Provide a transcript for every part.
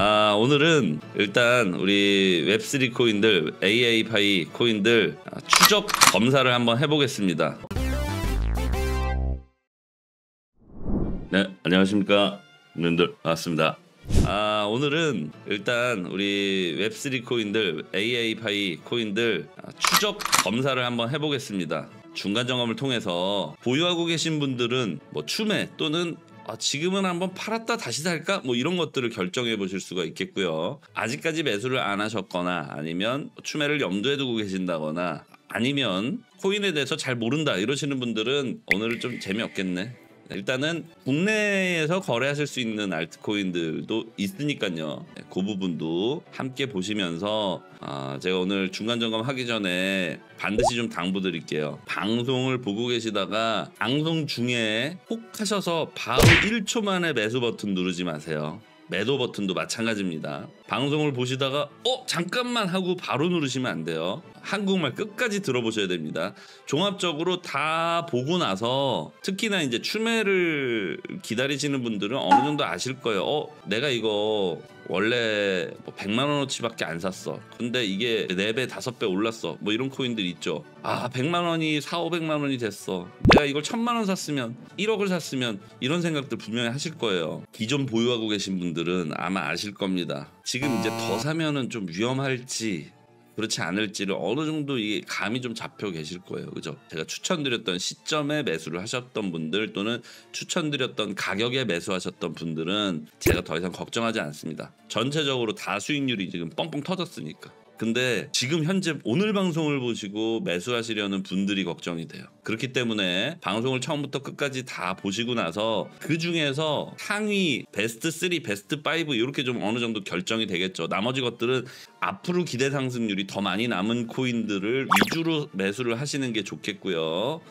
오늘은 일단 우리 웹3 코인들, AA파이 코인들 추적 검사를 한번 해보겠습니다. 네, 안녕하십니까 님들, 반갑습니다. 오늘은 일단 우리 웹3 코인들, AA파이 코인들 추적 검사를 한번 해보겠습니다. 중간 점검을 통해서 보유하고 계신 분들은 뭐 추매 또는 지금은 한번 팔았다 다시 살까? 뭐 이런 것들을 결정해 보실 수가 있겠고요. 아직까지 매수를 안 하셨거나 아니면 추매를 염두에 두고 계신다거나 아니면 코인에 대해서 잘 모른다 이러시는 분들은 오늘은 좀 재미없겠네. 일단은 국내에서 거래하실 수 있는 알트코인들도 있으니까요. 그 부분도 함께 보시면서 제가 오늘 중간 점검 하기 전에 반드시 좀 당부드릴게요. 방송을 보고 계시다가 방송 중에 혹 하셔서 바로 1초 만에 매수 버튼 누르지 마세요. 매도 버튼도 마찬가지입니다. 방송을 보시다가 잠깐만 하고 바로 누르시면 안 돼요. 한국말 끝까지 들어보셔야 됩니다. 종합적으로 다 보고 나서 특히나 이제 추매를 기다리시는 분들은 어느 정도 아실 거예요. 내가 이거 원래 100만 원어치밖에 안 샀어. 근데 이게 4배, 5배 올랐어. 뭐 이런 코인들 있죠. 100만 원이 400~500만 원이 됐어. 내가 이걸 1000만 원 샀으면 1억을 샀으면 이런 생각들 분명히 하실 거예요. 기존 보유하고 계신 분들은 아마 아실 겁니다. 지금 이제 더 사면은 좀 위험할지 그렇지 않을지를 어느 정도 이 감이 좀 잡혀 계실 거예요. 그죠? 제가 추천드렸던 시점에 매수를 하셨던 분들 또는 추천드렸던 가격에 매수하셨던 분들은 제가 더 이상 걱정하지 않습니다. 전체적으로 다 수익률이 지금 뻥뻥 터졌으니까. 근데 지금 현재 오늘 방송을 보시고 매수하시려는 분들이 걱정이 돼요. 그렇기 때문에 방송을 처음부터 끝까지 다 보시고 나서 그 중에서 상위 베스트 3, 베스트 5 이렇게 좀 어느 정도 결정이 되겠죠. 나머지 것들은 앞으로 기대 상승률이 더 많이 남은 코인들을 위주로 매수를 하시는 게 좋겠고요.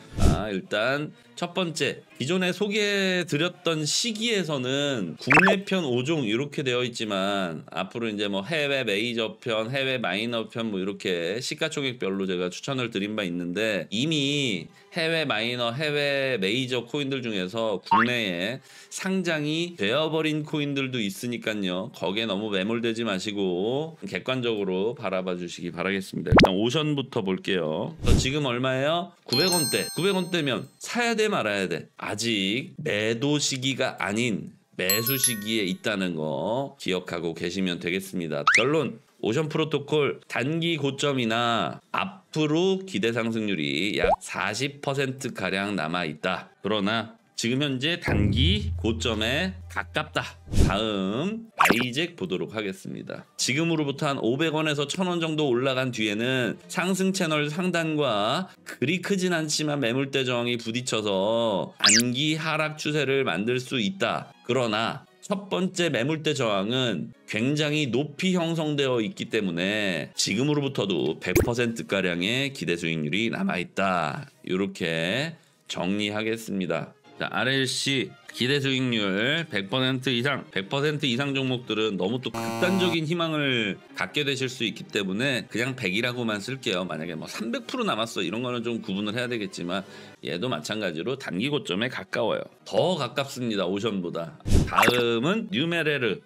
일단 첫 번째, 기존에 소개해드렸던 시기에서는 국내편 5종 이렇게 되어 있지만 앞으로 이제 뭐 해외 메이저편, 해외 마이너편 뭐 이렇게 시가총액별로 제가 추천을 드린 바 있는데 이미 해외 마이너, 해외 메이저 코인들 중에서 국내에 상장이 되어버린 코인들도 있으니까요. 거기에 너무 매몰되지 마시고 객관적으로 바라봐 주시기 바라겠습니다. 일단 오션부터 볼게요. 지금 얼마예요? 900원대. 900원대면 사야 돼 말아야 돼? 아직 매도 시기가 아닌 매수 시기에 있다는 거 기억하고 계시면 되겠습니다. 결론, 오션 프로토콜 단기 고점이나 앞으로 기대 상승률이 약 40%가량 남아있다. 그러나 지금 현재 단기 고점에 가깝다. 다음 아이잭 보도록 하겠습니다. 지금으로부터 한 500원에서 1000원 정도 올라간 뒤에는 상승 채널 상단과 그리 크진 않지만 매물대 저항이 부딪혀서 단기 하락 추세를 만들 수 있다. 그러나 첫 번째 매물대 저항은 굉장히 높이 형성되어 있기 때문에 지금으로부터도 100%가량의 기대 수익률이 남아있다. 이렇게 정리하겠습니다. 자, RLC 기대 수익률 100% 이상, 100% 이상 종목들은 너무 또 극단적인 희망을 갖게 되실 수 있기 때문에 그냥 100이라고만 쓸게요. 만약에 뭐 300% 남았어 이런 거는 좀 구분을 해야 되겠지만 얘도 마찬가지로 단기 고점에 가까워요. 더 가깝습니다. 오션보다. 다음은 뉴메레르.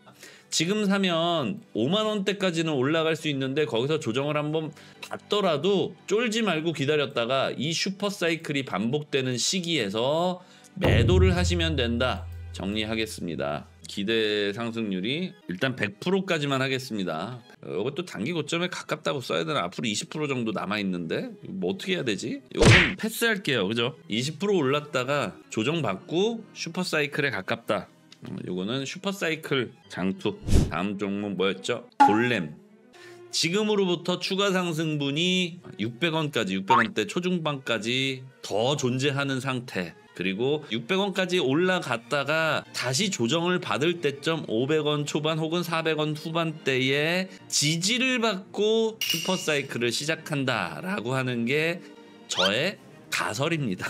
지금 사면 5만 원대까지는 올라갈 수 있는데 거기서 조정을 한번 받더라도 쫄지 말고 기다렸다가 이 슈퍼사이클이 반복되는 시기에서 매도를 하시면 된다. 정리하겠습니다. 기대 상승률이 일단 100%까지만 하겠습니다. 이것도 단기 고점에 가깝다고 써야 되나? 앞으로 20% 정도 남아있는데 뭐 어떻게 해야 되지? 이거는 패스할게요. 그죠? 20% 올랐다가 조정받고 슈퍼사이클에 가깝다. 요거는 슈퍼사이클 장투. 다음 종목 뭐였죠? 골렘. 지금으로부터 추가 상승분이 600원까지 600원대 초중반까지 더 존재하는 상태. 그리고 600원까지 올라갔다가 다시 조정을 받을 때점 500원 초반 혹은 400원 후반대에 지지를 받고 슈퍼사이클을 시작한다라고 하는 게 저의 가설입니다.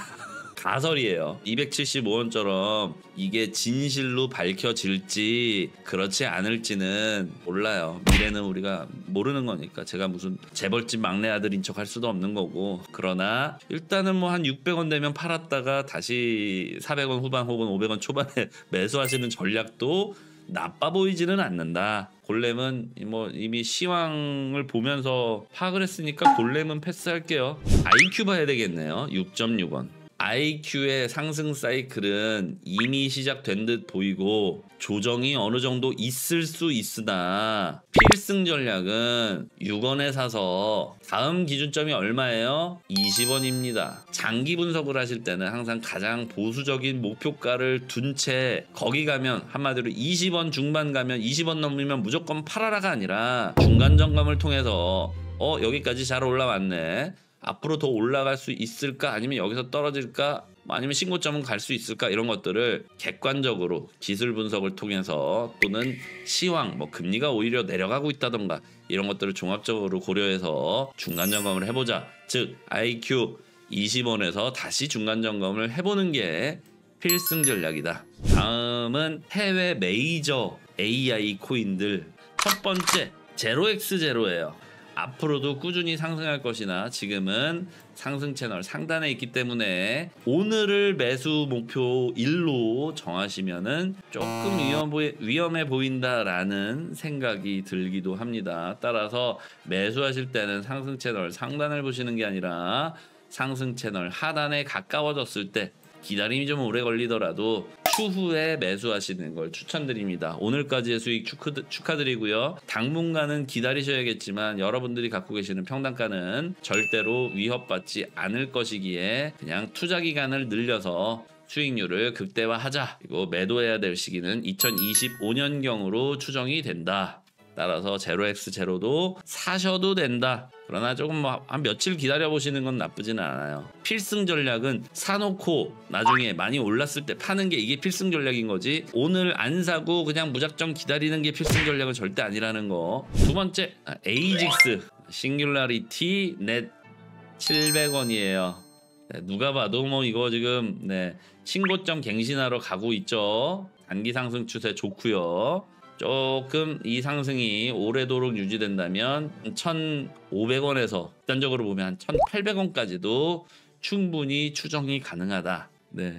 가설이에요. 275원처럼 이게 진실로 밝혀질지 그렇지 않을지는 몰라요. 미래는 우리가 모르는 거니까 제가 무슨 재벌집 막내 아들인 척 할 수도 없는 거고. 그러나 일단은 뭐 한 600원 되면 팔았다가 다시 400원 후반 혹은 500원 초반에 매수하시는 전략도 나빠 보이지는 않는다. 골렘은 뭐 이미 시황을 보면서 파악을 했으니까 골렘은 패스할게요. IQ 봐야 되겠네요. 6.6원. IQ의 상승 사이클은 이미 시작된 듯 보이고 조정이 어느 정도 있을 수 있으나 필승 전략은 6원에 사서 다음 기준점이 얼마예요? 20원입니다. 장기 분석을 하실 때는 항상 가장 보수적인 목표가를 둔 채 거기 가면 한마디로 20원 중반 가면 20원 넘으면 무조건 팔아라가 아니라 중간 점검을 통해서 여기까지 잘 올라왔네. 앞으로 더 올라갈 수 있을까? 아니면 여기서 떨어질까? 아니면 신고점은 갈 수 있을까? 이런 것들을 객관적으로 기술 분석을 통해서 또는 시황, 뭐 금리가 오히려 내려가고 있다던가 이런 것들을 종합적으로 고려해서 중간 점검을 해보자. 즉 IQ 20원에서 다시 중간 점검을 해보는 게 필승 전략이다. 다음은 해외 메이저 AI 코인들. 첫 번째 제로엑스제로예요. 앞으로도 꾸준히 상승할 것이나 지금은 상승 채널 상단에 있기 때문에 오늘을 매수 목표 1로 정하시면은 조금 위험해 보인다라는 생각이 들기도 합니다. 따라서 매수하실 때는 상승 채널 상단을 보시는 게 아니라 상승 채널 하단에 가까워졌을 때 기다림이 좀 오래 걸리더라도 추후에 매수하시는 걸 추천드립니다. 오늘까지의 수익 축하드리고요. 당분간은 기다리셔야겠지만 여러분들이 갖고 계시는 평단가는 절대로 위협받지 않을 것이기에 그냥 투자 기간을 늘려서 수익률을 극대화하자. 그리고 매도해야 될 시기는 2025년경으로 추정이 된다. 따라서 제로엑스제로도 사셔도 된다. 그러나 조금 한 며칠 기다려보시는 건 나쁘지는 않아요. 필승 전략은 사놓고 나중에 많이 올랐을 때 파는 게 이게 필승 전략인 거지, 오늘 안 사고 그냥 무작정 기다리는 게 필승 전략은 절대 아니라는 거. 두 번째, 에이직스 싱귤라리티 넷 700원이에요. 누가 봐도 뭐 이거 지금 신고점 갱신하러 가고 있죠. 단기 상승 추세 좋고요. 조금 이 상승이 오래도록 유지된다면 1,500원에서 일단적으로 보면 한 1,800원까지도 충분히 추정이 가능하다.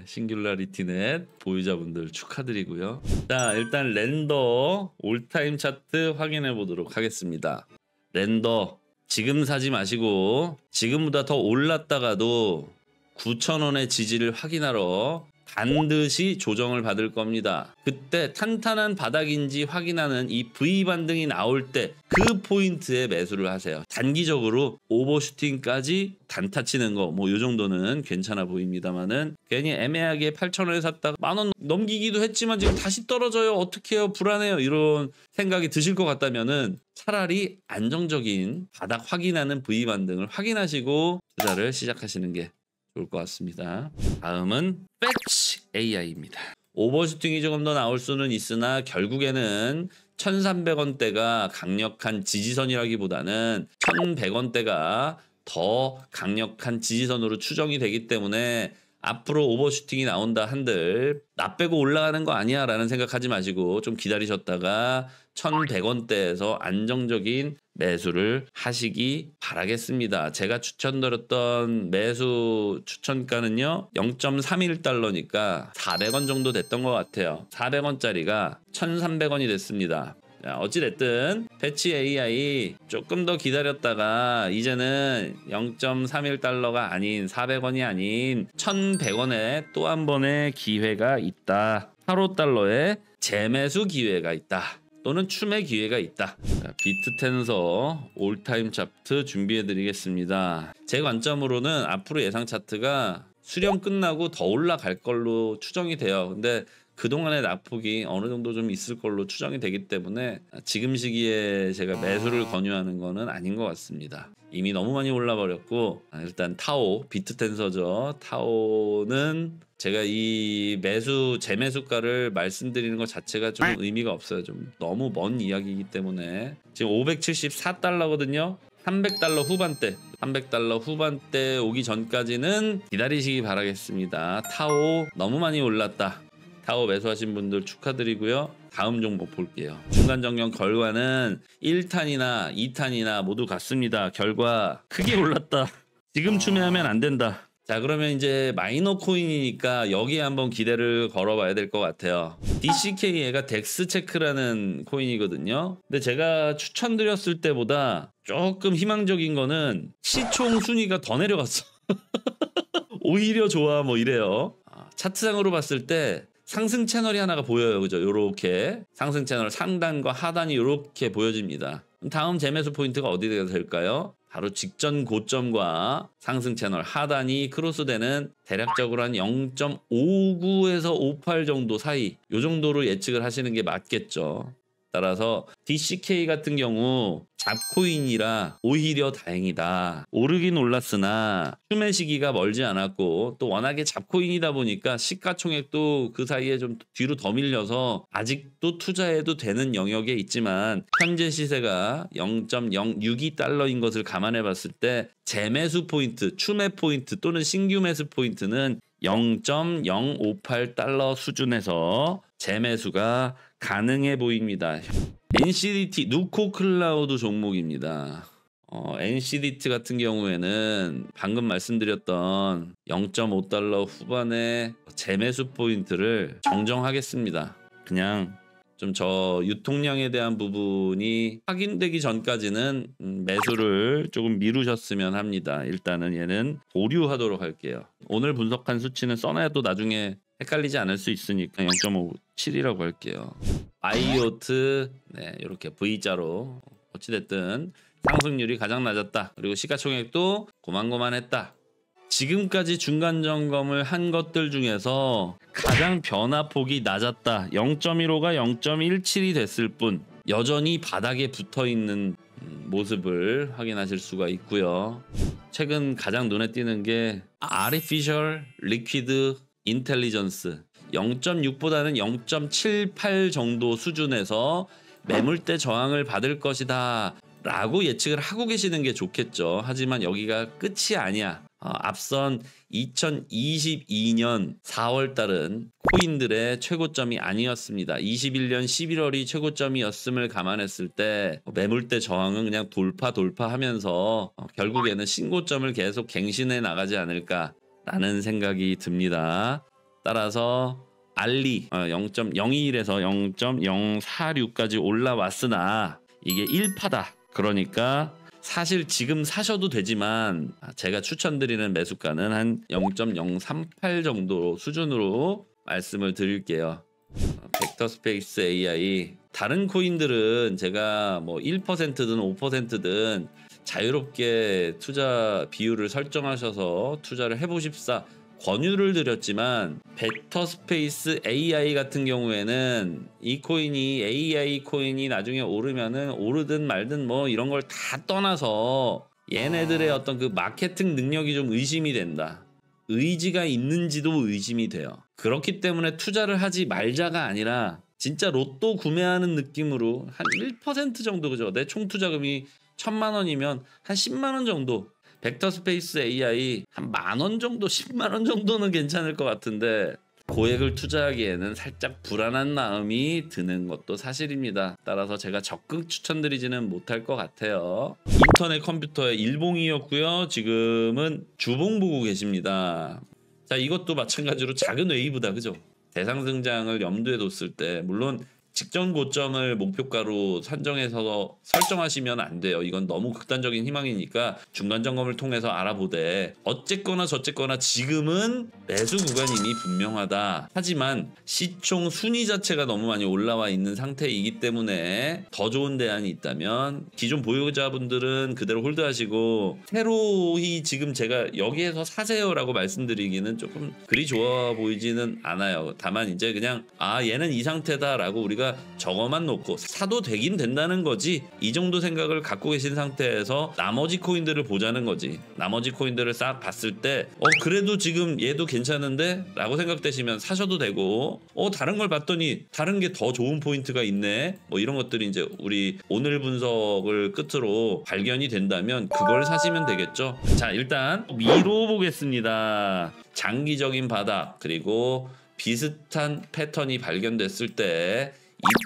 싱귤라리티넷 보유자분들 축하드리고요. 자, 일단 랜더 올타임 차트 확인해 보도록 하겠습니다. 랜더 지금 사지 마시고 지금보다 더 올랐다가도 9,000원의 지지를 확인하러 반드시 조정을 받을 겁니다. 그때 탄탄한 바닥인지 확인하는 이 V 반등이 나올 때 그 포인트에 매수를 하세요. 단기적으로 오버슈팅까지 단타 치는 거 뭐 요 정도는 괜찮아 보입니다만은 괜히 애매하게 8,000원에 샀다가 10,000원 넘기기도 했지만 지금 다시 떨어져요. 어떡해요? 불안해요. 이런 생각이 드실 것 같다면은 차라리 안정적인 바닥 확인하는 V 반등을 확인하시고 투자를 시작하시는 게 좋을 것 같습니다. 다음은 패치 AI입니다. 오버슈팅이 조금 더 나올 수는 있으나 결국에는 1,300원대가 강력한 지지선이라기보다는 1,100원대가 더 강력한 지지선으로 추정이 되기 때문에 앞으로 오버슈팅이 나온다 한들 나 빼고 올라가는 거 아니야 라는 생각하지 마시고 좀 기다리셨다가 1,100원대에서 안정적인 매수를 하시기 바라겠습니다. 제가 추천드렸던 매수 추천가는요 0.31달러니까 400원 정도 됐던 것 같아요. 400원짜리가 1,300원이 됐습니다. 자, 어찌됐든 패치 AI 조금 더 기다렸다가 이제는 0.31달러가 아닌 400원이 아닌 1,100원에 또 한 번의 기회가 있다. 8호달러에 재매수 기회가 있다. 또는 추매 기회가 있다. 자, 비트텐서 올타임 차트 준비해 드리겠습니다. 제 관점으로는 앞으로 예상 차트가 수렴 끝나고 더 올라갈 걸로 추정이 돼요. 근데 그동안의 낙폭이 어느 정도 좀 있을 걸로 추정이 되기 때문에 지금 시기에 제가 매수를 권유하는 거는 아닌 것 같습니다. 이미 너무 많이 올라버렸고 일단 타오, 비트텐서죠. 타오는 제가 이 재매수가를 말씀드리는 것 자체가 좀 의미가 없어요. 좀 너무 먼 이야기이기 때문에 지금 574달러거든요. 300달러 후반대 300달러 후반대 오기 전까지는 기다리시기 바라겠습니다. 타오 너무 많이 올랐다. 타오 매수하신 분들 축하드리고요. 다음 종목 볼게요. 중간 정경 결과는 1탄이나 2탄이나 모두 같습니다. 결과 크게 올랐다. 지금 추매하면 안 된다. 자, 그러면 이제 마이너 코인이니까 여기에 한번 기대를 걸어봐야 될 것 같아요. DCK 얘가 덱스체크라는 코인이거든요. 근데 제가 추천드렸을 때보다 조금 희망적인 거는 시총 순위가 더 내려갔어. 오히려 좋아 뭐 이래요. 차트상으로 봤을 때 상승 채널이 하나가 보여요. 그죠? 요렇게 상승 채널 상단과 하단이 요렇게 보여집니다. 다음 재매수 포인트가 어디가 될까요? 바로 직전 고점과 상승 채널 하단이 크로스되는 대략적으로 한 0.59에서 58 정도 사이, 요 정도로 예측을 하시는 게 맞겠죠. 따라서 DCK 같은 경우 잡코인이라 오히려 다행이다. 오르긴 올랐으나 추매 시기가 멀지 않았고 또 워낙에 잡코인이다 보니까 시가총액도 그 사이에 좀 뒤로 더 밀려서 아직도 투자해도 되는 영역에 있지만 현재 시세가 0.062달러인 것을 감안해 봤을 때 재매수 포인트, 추매 포인트 또는 신규 매수 포인트는 0.058달러 수준에서 재매수가 가능해 보입니다. NCDT 누코 클라우드 종목입니다. NCDT 같은 경우에는 방금 말씀드렸던 0.5달러 후반의 재매수 포인트를 정정하겠습니다. 그냥 좀 저 유통량에 대한 부분이 확인되기 전까지는 매수를 조금 미루셨으면 합니다. 일단은 얘는 보류하도록 할게요. 오늘 분석한 수치는 써놔도 나중에 헷갈리지 않을 수 있으니까 0.57이라고 할게요. 바이오트 네, 이렇게 V자로 어찌됐든 상승률이 가장 낮았다. 그리고 시가총액도 고만고만했다. 지금까지 중간 점검을 한 것들 중에서 가장 변화폭이 낮았다. 0.15가 0.17이 됐을 뿐 여전히 바닥에 붙어있는 모습을 확인하실 수가 있고요. 최근 가장 눈에 띄는 게 Artificial Liquid Intelligence 0.6보다는 0.78 정도 수준에서 매물대 저항을 받을 것이다 라고 예측을 하고 계시는 게 좋겠죠. 하지만 여기가 끝이 아니야. 앞선 2022년 4월 달은 코인들의 최고점이 아니었습니다. 21년 11월이 최고점이었음을 감안했을 때 매물대 저항은 그냥 돌파하면서 결국에는 신고점을 계속 갱신해 나가지 않을까라는 생각이 듭니다. 따라서 알리 0.01에서 0.046까지 올라왔으나 이게 1파다. 그러니까 사실 지금 사셔도 되지만 제가 추천드리는 매수가는 한 0.038 정도 수준으로 말씀을 드릴게요. 벡터 스페이스 AI 다른 코인들은 제가 뭐 1%든 5%든 자유롭게 투자 비율을 설정하셔서 투자를 해보십사 권유를 드렸지만 벡터 스페이스 AI 같은 경우에는 이 코인이 AI 코인이 나중에 오르면은 오르든 말든 뭐 이런 걸 다 떠나서 얘네들의 어떤 그 마케팅 능력이 좀 의심이 된다. 의지가 있는지도 의심이 돼요. 그렇기 때문에 투자를 하지 말자가 아니라 진짜 로또 구매하는 느낌으로 한 1% 정도 그죠? 내 총 투자금이 1,000만 원이면 한 10만 원 정도 벡터 스페이스 AI 한 10,000원 정도 10만 원 정도는 괜찮을 것 같은데 고액을 투자하기에는 살짝 불안한 마음이 드는 것도 사실입니다. 따라서 제가 적극 추천드리지는 못할 것 같아요. 인터넷 컴퓨터의 일봉이었고요. 지금은 주봉 보고 계십니다. 자, 이것도 마찬가지로 작은 웨이브다. 그죠? 대상승장을 염두에 뒀을 때 물론 직전 고점을 목표가로 선정해서 설정하시면 안 돼요. 이건 너무 극단적인 희망이니까 중간 점검을 통해서 알아보되 어쨌거나 저쨌거나 지금은 매수 구간임이 분명하다. 하지만 시총 순위 자체가 너무 많이 올라와 있는 상태이기 때문에 더 좋은 대안이 있다면 기존 보유자분들은 그대로 홀드하시고 새로이 지금 제가 여기에서 사세요라고 말씀드리기는 조금 그리 좋아 보이지는 않아요. 다만 이제 그냥 얘는 이 상태다라고 우리가 저거만 놓고 사도 되긴 된다는 거지 이 정도 생각을 갖고 계신 상태에서 나머지 코인들을 보자는 거지. 나머지 코인들을 싹 봤을 때 그래도 지금 얘도 괜찮은데 라고 생각되시면 사셔도 되고 다른 걸 봤더니 다른 게 더 좋은 포인트가 있네 뭐 이런 것들이 이제 우리 오늘 분석을 끝으로 발견이 된다면 그걸 사시면 되겠죠. 자, 일단 미로 보겠습니다. 장기적인 바닥 그리고 비슷한 패턴이 발견됐을 때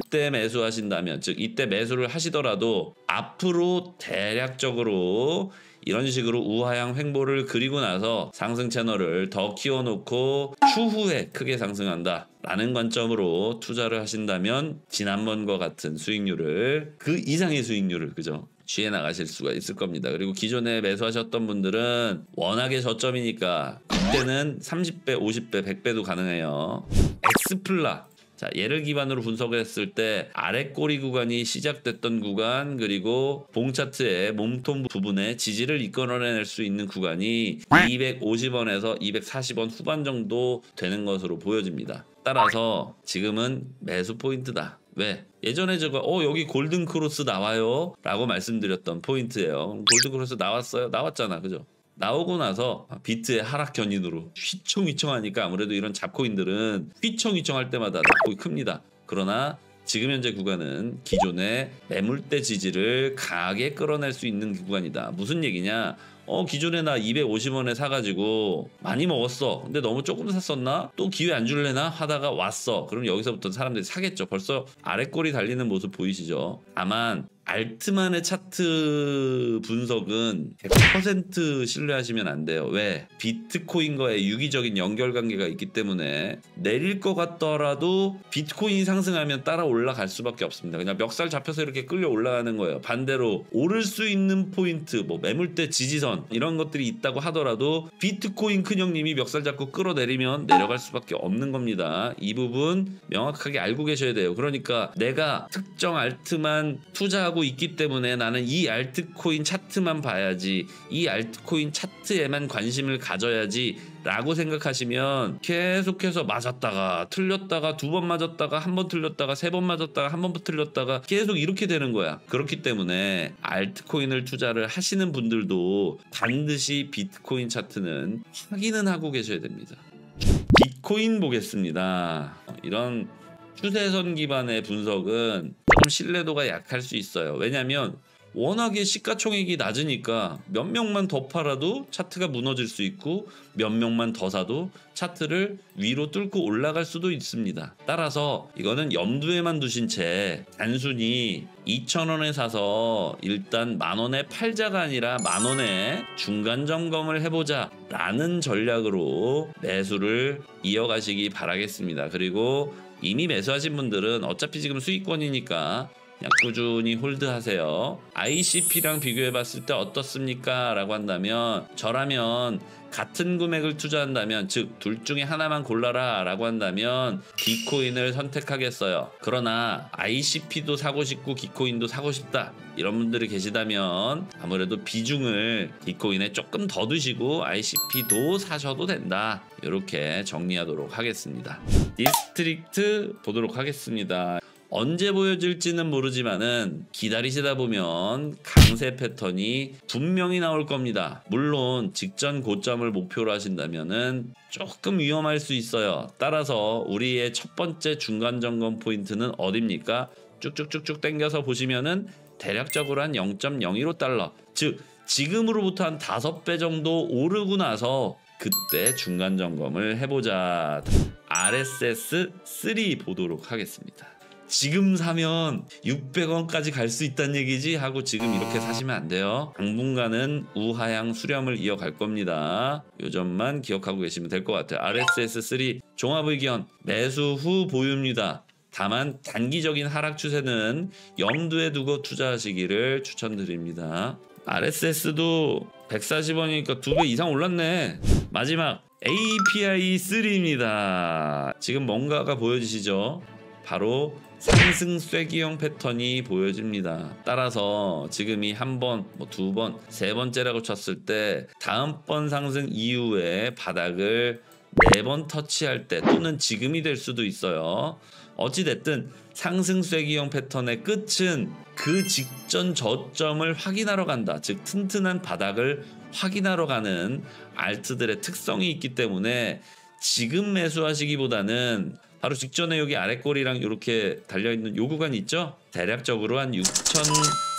이때 매수하신다면 즉 이때 매수를 하시더라도 앞으로 대략적으로 이런 식으로 우하향 횡보를 그리고 나서 상승 채널을 더 키워놓고 추후에 크게 상승한다 라는 관점으로 투자를 하신다면 지난번과 같은 수익률을 그 이상의 수익률을 그죠? 취해 나가실 수가 있을 겁니다. 그리고 기존에 매수하셨던 분들은 워낙에 저점이니까 그때는 30배, 50배, 100배도 가능해요. 엑스플라. 자, 얘를 기반으로 분석을 했을 때 아래 꼬리 구간이 시작됐던 구간 그리고 봉 차트의 몸통 부분에 지지를 이끌어낼 수 있는 구간이 250원에서 240원 후반 정도 되는 것으로 보여집니다. 따라서 지금은 매수 포인트다. 왜? 예전에 제가 여기 골든 크로스 나와요 라고 말씀드렸던 포인트예요. 골든 크로스 나왔어요? 나왔잖아. 그죠? 나오고 나서 비트의 하락 견인으로 휘청휘청하니까 아무래도 이런 잡코인들은 휘청휘청할 때마다 낙폭이 큽니다. 그러나 지금 현재 구간은 기존의 매물대 지지를 강하게 끌어낼 수 있는 구간이다. 무슨 얘기냐? 기존에 나 250원에 사가지고 많이 먹었어. 근데 너무 조금 샀었나? 또 기회 안 줄래나? 하다가 왔어. 그럼 여기서부터 사람들이 사겠죠. 벌써 아래꼬리 달리는 모습 보이시죠? 다만 알트만의 차트 분석은 100% 신뢰하시면 안 돼요. 왜? 비트코인과의 유기적인 연결관계가 있기 때문에 내릴 것 같더라도 비트코인이 상승하면 따라 올라갈 수밖에 없습니다. 그냥 멱살 잡혀서 이렇게 끌려 올라가는 거예요. 반대로 오를 수 있는 포인트, 뭐 매물대 지지선 이런 것들이 있다고 하더라도 비트코인 큰형님이 멱살 잡고 끌어내리면 내려갈 수밖에 없는 겁니다. 이 부분 명확하게 알고 계셔야 돼요. 그러니까 내가 특정 알트만 투자하고 있기 때문에 나는 이 알트코인 차트만 봐야지, 이 알트코인 차트에만 관심을 가져야지 라고 생각하시면 계속해서 맞았다가 틀렸다가 두 번 맞았다가 한 번 틀렸다가 세 번 맞았다가 한 번 틀렸다가 계속 이렇게 되는 거야. 그렇기 때문에 알트코인을 투자를 하시는 분들도 반드시 비트코인 차트는 확인은 하고 계셔야 됩니다. 비트코인 보겠습니다. 이런 추세선 기반의 분석은 조금 신뢰도가 약할 수 있어요. 왜냐하면 워낙에 시가총액이 낮으니까 몇 명만 더 팔아도 차트가 무너질 수 있고 몇 명만 더 사도 차트를 위로 뚫고 올라갈 수도 있습니다. 따라서 이거는 염두에만 두신 채 단순히 2,000원에 사서 일단 만원에 팔자가 아니라 만원에 중간 점검을 해보자 라는 전략으로 매수를 이어가시기 바라겠습니다. 그리고 이미 매수하신 분들은 어차피 지금 수익권이니까 그냥 꾸준히 홀드하세요. ICP랑 비교해봤을 때 어떻습니까? 라고 한다면 저라면 같은 금액을 투자한다면 즉 둘 중에 하나만 골라라 라고 한다면 비트코인을 선택하겠어요. 그러나 ICP도 사고 싶고 비트코인도 사고 싶다 이런 분들이 계시다면 아무래도 비중을 비트코인에 조금 더 두시고 ICP도 사셔도 된다. 이렇게 정리하도록 하겠습니다. 디스트릭트 보도록 하겠습니다. 언제 보여질지는 모르지만은 기다리시다 보면 강세 패턴이 분명히 나올 겁니다. 물론 직전 고점을 목표로 하신다면은 조금 위험할 수 있어요. 따라서 우리의 첫 번째 중간 점검 포인트는 어디입니까? 쭉쭉쭉쭉 당겨서 보시면은 대략적으로 한 0.015달러, 즉 지금으로부터 한 5배 정도 오르고 나서 그때 중간 점검을 해보자. RSS3 보도록 하겠습니다. 지금 사면 600원까지 갈 수 있다는 얘기지 하고 지금 이렇게 사시면 안 돼요. 당분간은 우하향 수렴을 이어갈 겁니다. 요 점만 기억하고 계시면 될 것 같아요. RSS3 종합의견 매수 후 보유입니다. 다만 단기적인 하락 추세는 염두에 두고 투자하시기를 추천드립니다. RSS도 140원이니까 2배 이상 올랐네. 마지막 API3입니다. 지금 뭔가가 보여지시죠? 바로 상승 쐐기형 패턴이 보여집니다. 따라서 지금이 한 번, 두 번, 세 번째라고 쳤을 때 다음번 상승 이후에 바닥을 4번 터치할 때 또는 지금이 될 수도 있어요. 어찌됐든 상승 쐐기형 패턴의 끝은 그 직전 저점을 확인하러 간다. 즉 튼튼한 바닥을 확인하러 가는 알트들의 특성이 있기 때문에 지금 매수하시기보다는 바로 직전에 여기 아랫꼬리랑 이렇게 달려있는 요 구간 있죠? 대략적으로 한 6,000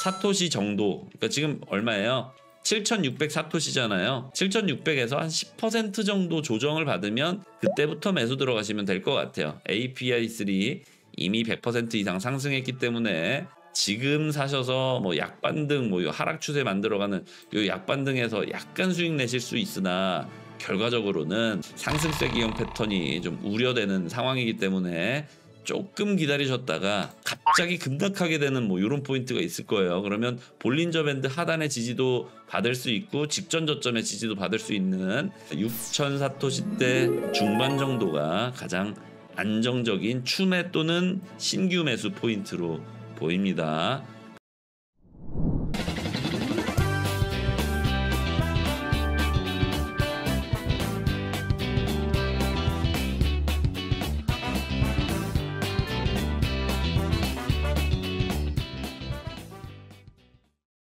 사토시 정도. 그러니까 지금 얼마예요? 7,600 사토시잖아요. 7,600에서 한 10% 정도 조정을 받으면 그때부터 매수 들어가시면 될 것 같아요. API3 이미 100% 이상 상승했기 때문에 지금 사셔서 뭐 약반등 뭐 하락 추세 만들어가는 요 약반등에서 약간 수익 내실 수 있으나 결과적으로는 상승세 기형 패턴이 좀 우려되는 상황이기 때문에 조금 기다리셨다가 갑자기 급락하게 되는 뭐 이런 포인트가 있을 거예요. 그러면 볼린저 밴드 하단의 지지도 받을 수 있고 직전 저점의 지지도 받을 수 있는 6천 사토시대 중반 정도가 가장 안정적인 추매 또는 신규 매수 포인트로 보입니다.